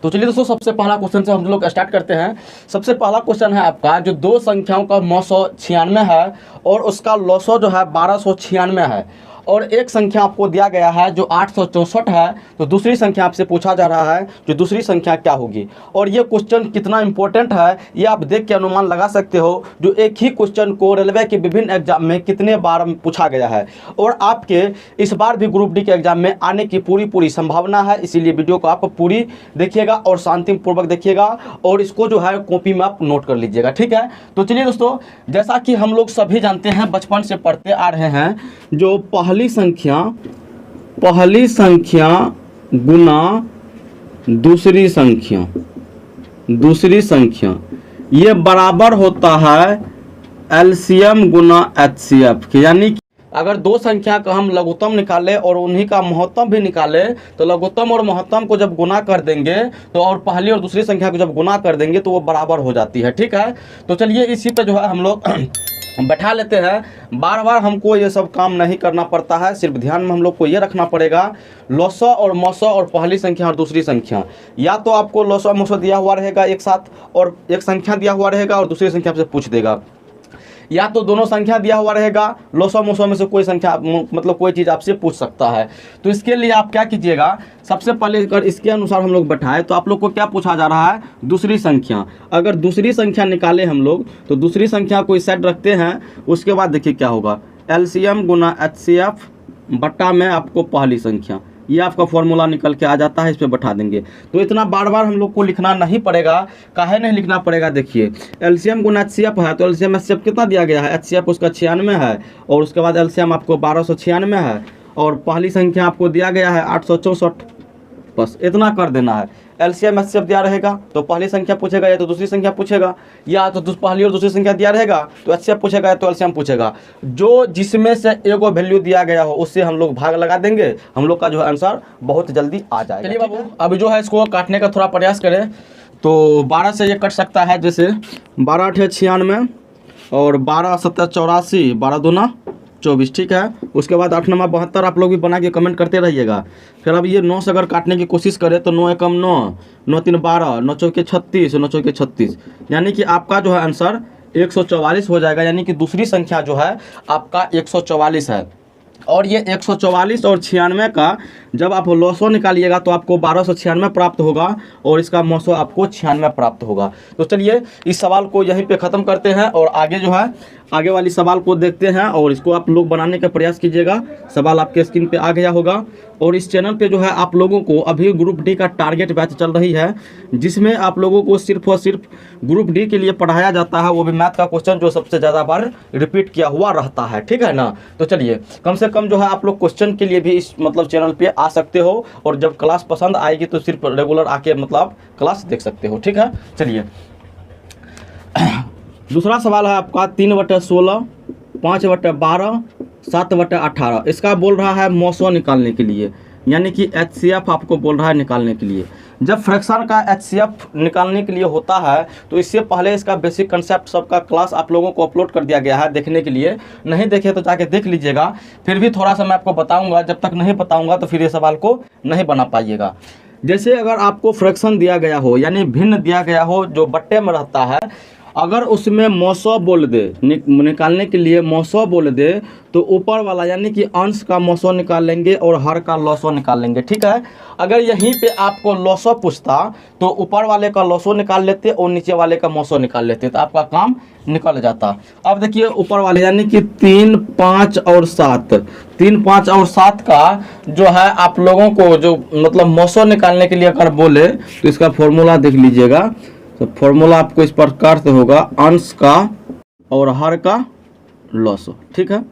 तो चलिए दोस्तों, सबसे पहला क्वेश्चन से हम लोग स्टार्ट करते हैं। सबसे पहला क्वेश्चन है आपका, जो दो संख्याओं का 996 है और उसका लॉसो जो है 1296 है, और एक संख्या आपको दिया गया है जो 864 है, तो दूसरी संख्या आपसे पूछा जा रहा है जो दूसरी संख्या क्या होगी। और ये क्वेश्चन कितना इंपॉर्टेंट है ये आप देख के अनुमान लगा सकते हो, जो एक ही क्वेश्चन को रेलवे के विभिन्न एग्जाम में कितने बार पूछा गया है, और आपके इस बार भी ग्रुप डी के एग्जाम में आने की पूरी संभावना है। इसीलिए वीडियो को आप पूरी देखिएगा और शांतिपूर्वक देखिएगा, और इसको जो है कॉपी में आप नोट कर लीजिएगा, ठीक है। तो चलिए दोस्तों, जैसा कि हम लोग सभी जानते हैं, बचपन से पढ़ते आ रहे हैं, जो पहली संख्या गुना दूसरी संख्या ये बराबर होता है एलसीएम गुना एचसीएफ के। यानी कि अगर दो संख्या का हम लघुत्तम निकालें और उन्हीं का महत्तम भी निकालें, तो लघुत्तम और महत्तम को जब गुना कर देंगे तो, और पहली और दूसरी संख्या को जब गुना कर देंगे तो वो बराबर हो जाती है, ठीक है। तो चलिए इसी पे जो है हम लोग बैठा लेते हैं। बार बार हमको ये सब काम नहीं करना पड़ता है, सिर्फ ध्यान में हम लोग को ये रखना पड़ेगा, लॉसो और मोसो और पहली संख्या और दूसरी संख्या, या तो आपको लॉसो मोसो दिया हुआ रहेगा एक साथ, और एक संख्या दिया हुआ रहेगा और दूसरी संख्या आपसे पूछ देगा, या तो दोनों संख्या दिया हुआ रहेगा, लॉसो मोसो में से कोई संख्या मतलब कोई चीज़ आपसे पूछ सकता है। तो इसके लिए आप क्या कीजिएगा, सबसे पहले अगर इसके अनुसार हम लोग बैठाएं तो आप लोग को क्या पूछा जा रहा है, दूसरी संख्या। अगर दूसरी संख्या निकाले हम लोग तो दूसरी संख्या को इस साइड रखते हैं, उसके बाद देखिए क्या होगा, एलसीएम गुना एचसीएफ बट्टा में आपको पहली संख्या, ये आपका फॉर्मूला निकल के आ जाता है, इस पे बैठा देंगे। तो इतना बार बार हम लोग को लिखना नहीं पड़ेगा। काहे नहीं लिखना पड़ेगा, देखिए एलसीएम गुना एचसीएफ है, तो एलसीएम एचसीएफ कितना दिया गया है, एचसीएफ उसका 96 है, और उसके बाद एलसीएम आपको 1296 है, और पहली संख्या आपको दिया गया है 864। बस इतना कर देना है। एलसीएम एचसीएफ दिया रहेगा तो पहली संख्या पूछेगा या तो दूसरी संख्या पूछेगा, या तो पहली और दूसरी संख्या दिया रहेगा तो एचसीएफ पूछेगा या तो एलसीएम पूछेगा। जो जिसमें से एक वैल्यू दिया गया हो उससे हम लोग भाग लगा देंगे, हम लोग का जो है आंसर बहुत जल्दी आ जाएगा। चलिए बाबू, अभी जो है इसको काटने का थोड़ा प्रयास करें। तो 12 से ये कट सकता है, जैसे 12 8 96 और 12 7 84, 12 दूना 24, ठीक है। उसके बाद 8 9 72 आप लोग भी बना के कमेंट करते रहिएगा। फिर अब ये 9 से अगर काटने की कोशिश करें तो 9 एकम 9, 9 3 12, 9 चौके 36, 9 चौके 36, यानी कि आपका जो है आंसर 144 हो जाएगा। यानी कि दूसरी संख्या जो है आपका 144 है। और ये 144 और 96 का जब आप लॉसो निकालिएगा तो आपको 1296 प्राप्त होगा, और इसका मोसो आपको 96 प्राप्त होगा। तो चलिए इस सवाल को यहीं पे ख़त्म करते हैं, और आगे जो है आगे वाली सवाल को देखते हैं, और इसको आप लोग बनाने का प्रयास कीजिएगा। सवाल आपके स्क्रीन पे आ गया होगा। और इस चैनल पे जो है आप लोगों को अभी ग्रुप डी का टारगेट बैच चल रही है, जिसमें आप लोगों को सिर्फ और सिर्फ ग्रुप डी के लिए पढ़ाया जाता है, वो भी मैथ का क्वेश्चन जो सबसे ज़्यादा बार रिपीट किया हुआ रहता है, ठीक है ना। तो चलिए कम से कम जो है आप लोग क्वेश्चन के लिए भी इस मतलब चैनल पे आ सकते हो, और जब क्लास पसंद आएगी तो सिर्फ रेगुलर आके मतलब क्लास देख सकते हो, ठीक है। चलिए दूसरा सवाल है आपका 3/16, 5/12, 7/18। इसका बोल रहा है मोसो निकालने के लिए, यानी कि एचसीएफ आपको बोल रहा है निकालने के लिए। जब फ्रैक्शन का एचसीएफ निकालने के लिए होता है तो इससे पहले इसका बेसिक कंसेप्ट सबका क्लास आप लोगों को अपलोड कर दिया गया है देखने के लिए। नहीं देखे तो जाके देख लीजिएगा। फिर भी थोड़ा सा मैं आपको बताऊंगा, जब तक नहीं बताऊंगा तो फिर ये सवाल को नहीं बना पाइएगा। जैसे अगर आपको फ्रैक्शन दिया गया हो, यानी भिन्न दिया गया हो जो बट्टे में रहता है, अगर उसमें मोसो बोल दे, निकालने के लिए मोसो बोल दे, तो ऊपर वाला यानी कि अंश का मोसो निकाल लेंगे और हर का लॉसो निकाल लेंगे, ठीक है। अगर यहीं पे आपको लॉसो पूछता तो ऊपर वाले का लॉसो निकाल लेते और नीचे वाले का मोसो निकाल लेते, तो आपका काम निकल जाता। अब देखिए ऊपर वाले यानी कि 3 5 और 7, 3 5 और 7 का जो है आप लोगों को जो मतलब मोसो निकालने के लिए अगर बोले तो इसका फॉर्मूला देख लीजिएगा। तो फॉर्मूला आपको इस प्रकार से होगा, अंश का और हर का लॉसो, ठीक है।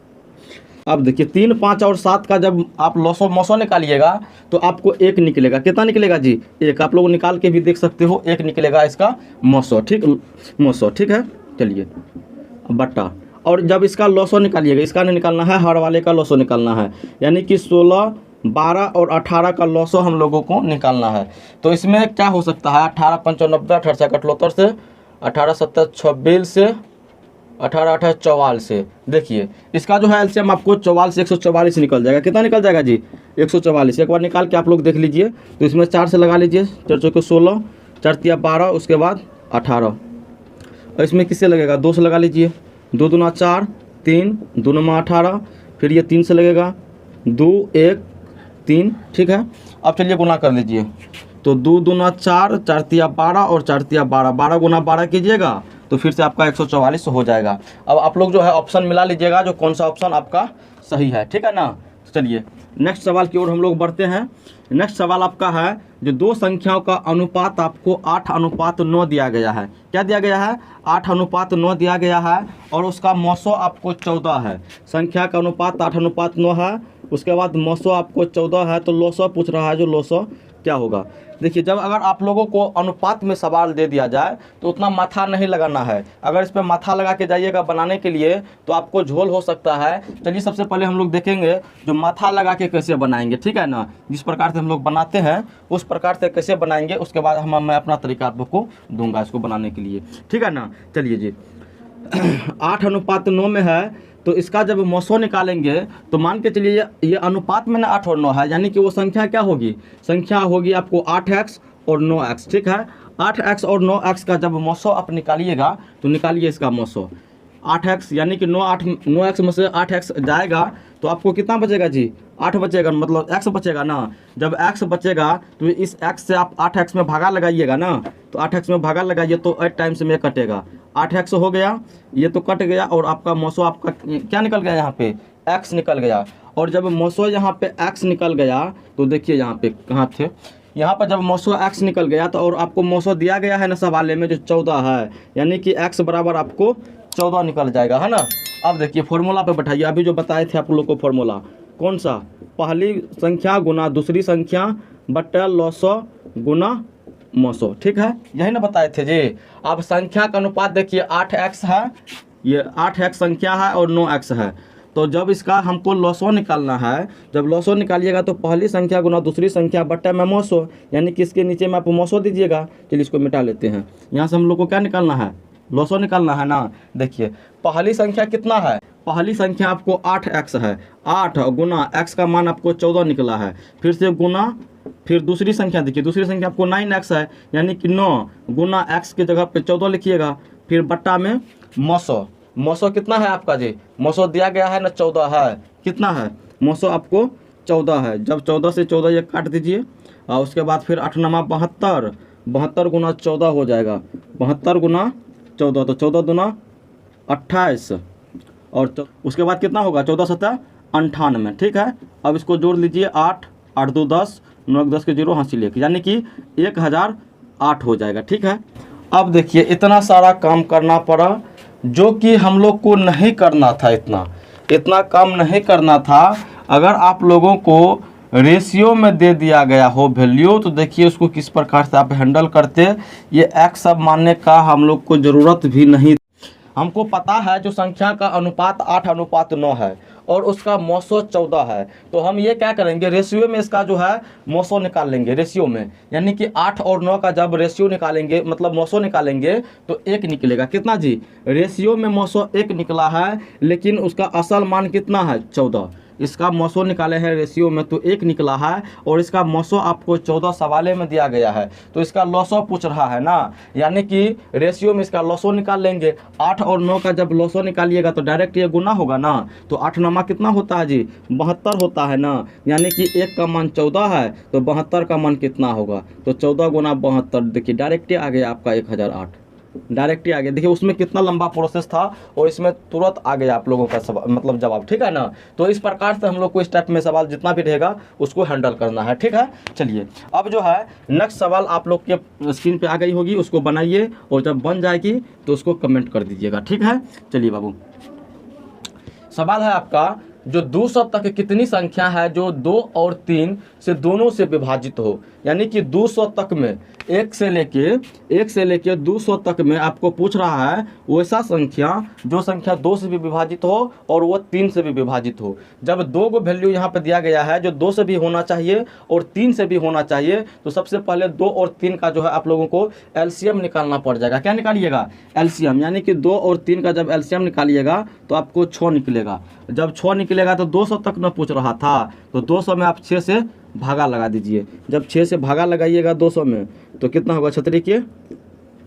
अब देखिए 3 5 और 7 का जब आप लॉसो मोसो निकालिएगा तो आपको 1 निकलेगा। कितना निकलेगा जी? 1। आप लोग निकाल के भी देख सकते हो, 1 निकलेगा इसका मोसो, ठीक, मोसो, ठीक है। चलिए बट्टा, और जब इसका लॉसो निकालिएगा, इसका नहीं निकालना है, हर वाले का लॉसो निकालना है, यानी कि 16 12 और 18 का लॉसो हम लोगों को निकालना है। तो इसमें क्या हो सकता है, 18 5 90, 18 से 78 से, 18 7 26 से 18 18 44 से देखिए इसका जो है एलसीएम आपको 44 से 144 निकल जाएगा। कितना निकल जाएगा जी? 144। एक बार निकाल के आप लोग देख लीजिए। तो इसमें 4 से लगा लीजिए, 4 चौके 16, 4 तिया 12, उसके बाद 18। और इसमें किससे लगेगा? 2 से लगा लीजिए, 2 दूना 4, 3 2 में 18, फिर ये 3 से लगेगा, 2 1 3। ठीक है, अब चलिए गुना कर लीजिए। तो 2 दूना 4, 4 तिया 12 और 4 तिया 12, 12 गुना 12 कीजिएगा तो फिर से आपका 144 हो जाएगा। अब आप लोग जो है ऑप्शन मिला लीजिएगा जो कौन सा ऑप्शन आपका सही है। ठीक है ना? चलिए नेक्स्ट सवाल की ओर हम लोग बढ़ते हैं। नेक्स्ट सवाल आपका है, जो दो संख्याओं का अनुपात आपको 8:9 दिया गया है। क्या दिया गया है? 8:9 दिया गया है और उसका मौसो आपको 14 है। संख्या का अनुपात 8:9 है, उसके बाद मौसो आपको 14 है। तो लोसो पूछ रहा है, जो लोसो क्या होगा? देखिए, जब अगर आप लोगों को अनुपात में सवाल दे दिया जाए तो उतना माथा नहीं लगाना है। अगर इस पर माथा लगा के जाइएगा बनाने के लिए तो आपको झोल हो सकता है। चलिए सबसे पहले हम लोग देखेंगे जो माथा लगा के कैसे बनाएंगे। ठीक है ना? जिस प्रकार से हम लोग बनाते हैं उस प्रकार से कैसे बनाएंगे, उसके बाद मैं अपना तरीका आप लोग को दूंगा इसको बनाने के लिए। ठीक है ना? चलिए जी 8:9 में है तो इसका जब मौसो निकालेंगे तो मान के चलिए ये अनुपात में ना 8 और 9 है, यानी कि वो संख्या क्या होगी? संख्या होगी आपको 8x और 9x। ठीक है, 8x और 9x का जब मौसो आप निकालिएगा तो निकालिए इसका मौसो 8x, यानी कि 9x में से 8x जाएगा तो आपको कितना बचेगा जी? 8 बचेगा, मतलब x बचेगा ना। जब x बचेगा तो इस x से आप 8x में भागा लगाइएगा ना, तो 8x में भागा लगाइए तो 8 टाइम्स में कटेगा। 8x हो गया, ये तो कट गया और आपका मौसो आपका क्या निकल गया? यहाँ पे x निकल गया। और जब मौसो यहाँ पे x निकल गया तो देखिए यहाँ पे कहाँ थे, यहाँ पर जब मौसो x निकल गया तो और आपको मौसो दिया गया है ना सवाले में जो 14 है, यानी कि x बराबर आपको 14 निकल जाएगा, है ना? अब देखिए फॉर्मूला पे बैठाइए। अभी जो बताए थे आप लोग को फॉर्मूला कौन सा? पहली संख्या गुना दूसरी संख्या बट्टा लौसो गुना मौसो। ठीक है, यही ना बताए थे जी। अब संख्या का अनुपात देखिए 8x है, ये 8x संख्या है और 9x है। तो जब इसका हमको लौसो निकालना है, जब लौसो निकालिएगा तो पहली संख्या गुना दूसरी संख्या बट्टा में मौसो, यानी कि इसके नीचे में आप मौसो दीजिएगा। चलिए इसको मिटा लेते हैं। यहाँ से हम लोग को क्या निकालना है? लौसो निकालना है ना। देखिए पहली संख्या कितना है? पहली संख्या आपको 8x है, 8 गुना x का मान आपको 14 निकला है, फिर से गुना, फिर दूसरी संख्या देखिए, दूसरी संख्या आपको 9x है, यानी कि 9 गुना x की जगह पे 14 लिखिएगा, फिर बट्टा में मौसो। मौसो कितना है आपका जी? मौसो दिया गया है ना 14 है। कितना है मौसो? आपको 14 है। जब 14 से 14 ये काट दीजिए और उसके बाद फिर 8 9 72, 72 गुना 14 हो जाएगा, 72 गुना 14, तो 14 दूना 28 और उसके बाद कितना होगा? 14 7 98। ठीक है, अब इसको जोड़ लीजिए 8 8 2 10, 9 1 10 के 0 हासिल लेके, यानी कि 1008 हो जाएगा। ठीक है, अब देखिए इतना सारा काम करना पड़ा जो कि हम लोग को नहीं करना था। इतना काम नहीं करना था। अगर आप लोगों को रेशियो में दे दिया गया हो वैल्यू तो देखिए उसको किस प्रकार से आप हैंडल करते। ये x सब मानने का हम लोग को ज़रूरत भी नहीं। हमको पता है जो संख्या का अनुपात 8:9 है और उसका मौसो 14 है, तो हम ये क्या करेंगे? रेशियो में इसका जो है मौसो निकाल लेंगे रेशियो में, यानी कि 8 और 9 का जब रेशियो निकालेंगे, मतलब मौसो निकालेंगे तो 1 निकलेगा। कितना जी? रेशियो में मौसो 1 निकला है, लेकिन उसका असल मान कितना है? 14। इसका मौसो निकाले हैं रेशियो में तो 1 निकला है और इसका मौसो आपको 14 सवाले में दिया गया है, तो इसका लौसो पूछ रहा है ना, यानी कि रेशियो में इसका लौसो निकाल लेंगे। 8 और 9 का जब लौसो निकालिएगा तो डायरेक्ट ये गुना होगा ना, तो 8 9 कितना होता है जी? 72 होता है ना, यानी कि 1 का मान 14 है तो 72 का मान कितना होगा? तो 14 गुना 72, देखिए डायरेक्ट आ गया आपका 1008, डायरेक्ट ही आ गया। देखिए उसमें कितना लंबा प्रोसेस था और इसमें तुरंत आ गया आप लोगों का मतलब जवाब। ठीक है ना? तो इस प्रकार से हम लोग को इस टाइप में सवाल जितना भी रहेगा उसको हैंडल करना है। ठीक है, चलिए अब जो है नेक्स्ट सवाल आप लोग के स्क्रीन पे आ गई होगी, उसको बनाइए और जब बन जाएगी तो उसको कमेंट कर दीजिएगा। ठीक है, चलिए बाबू सवाल है आपका, जो 200 तक कितनी संख्या है जो 2 और 3 से दोनों से विभाजित हो? यानी कि 200 तक में 1 से लेके 200 तक में आपको पूछ रहा है वैसा संख्या जो संख्या 2 से भी विभाजित हो और वो 3 से भी विभाजित हो। जब दो को वैल्यू यहाँ पे दिया गया है जो 2 से भी होना चाहिए और 3 से भी होना चाहिए, तो सबसे पहले 2 और 3 का जो है आप लोगों को एलसीएम निकालना पड़ जाएगा। क्या निकालिएगा? एलसीएम, यानी कि 2 और 3 का जब एलसीएम निकालिएगा तो आपको 6 निकलेगा। जब 6 निकलेगा तो 200 तक में पूछ रहा था, तो 200 में आप 6 से भागा लगा दीजिए। जब 6 से भागा लगाइएगा 200 में तो कितना होगा? छतरी के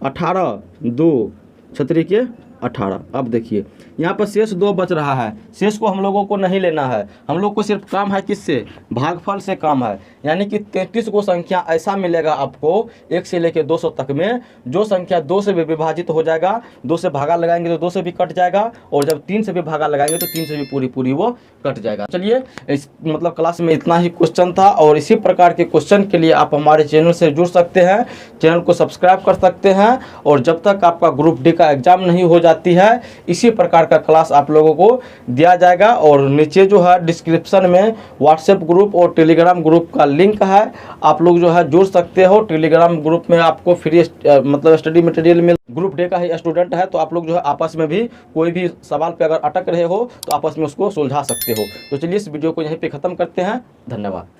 18, 2 छतरी के 18। अब देखिए यहाँ पर शेष 2 बच रहा है। शेष को हम लोगों को नहीं लेना है, हम लोग को सिर्फ काम है किससे? भागफल से काम है। यानी कि 33 को संख्या ऐसा मिलेगा आपको 1 से लेकर 200 तक में, जो संख्या 2 से भी विभाजित हो जाएगा, 2 से भागा लगाएंगे तो 2 से भी कट जाएगा, और जब 3 से भी भागा लगाएंगे तो 3 से भी पूरी वो कट जाएगा। चलिए इस मतलब क्लास में इतना ही क्वेश्चन था, और इसी प्रकार के क्वेश्चन के लिए आप हमारे चैनल से जुड़ सकते हैं, चैनल को सब्सक्राइब कर सकते हैं। और जब तक आपका ग्रुप डी का एग्जाम नहीं हो जाती है, इसी प्रकार का क्लास आप लोगों को दिया जाएगा। और नीचे जो है डिस्क्रिप्शन में व्हाट्सएप ग्रुप और टेलीग्राम ग्रुप का लिंक है, आप लोग जो है जुड़ सकते हो। टेलीग्राम ग्रुप में आपको फ्री मतलब स्टडी मटेरियल मिल, ग्रुप डे का ही स्टूडेंट है तो आप लोग जो है आपस में भी कोई भी सवाल पे अगर अटक रहे हो तो आपस में उसको सुलझा सकते हो। तो चलिए इस वीडियो को यहीं पे ख़त्म करते हैं। धन्यवाद।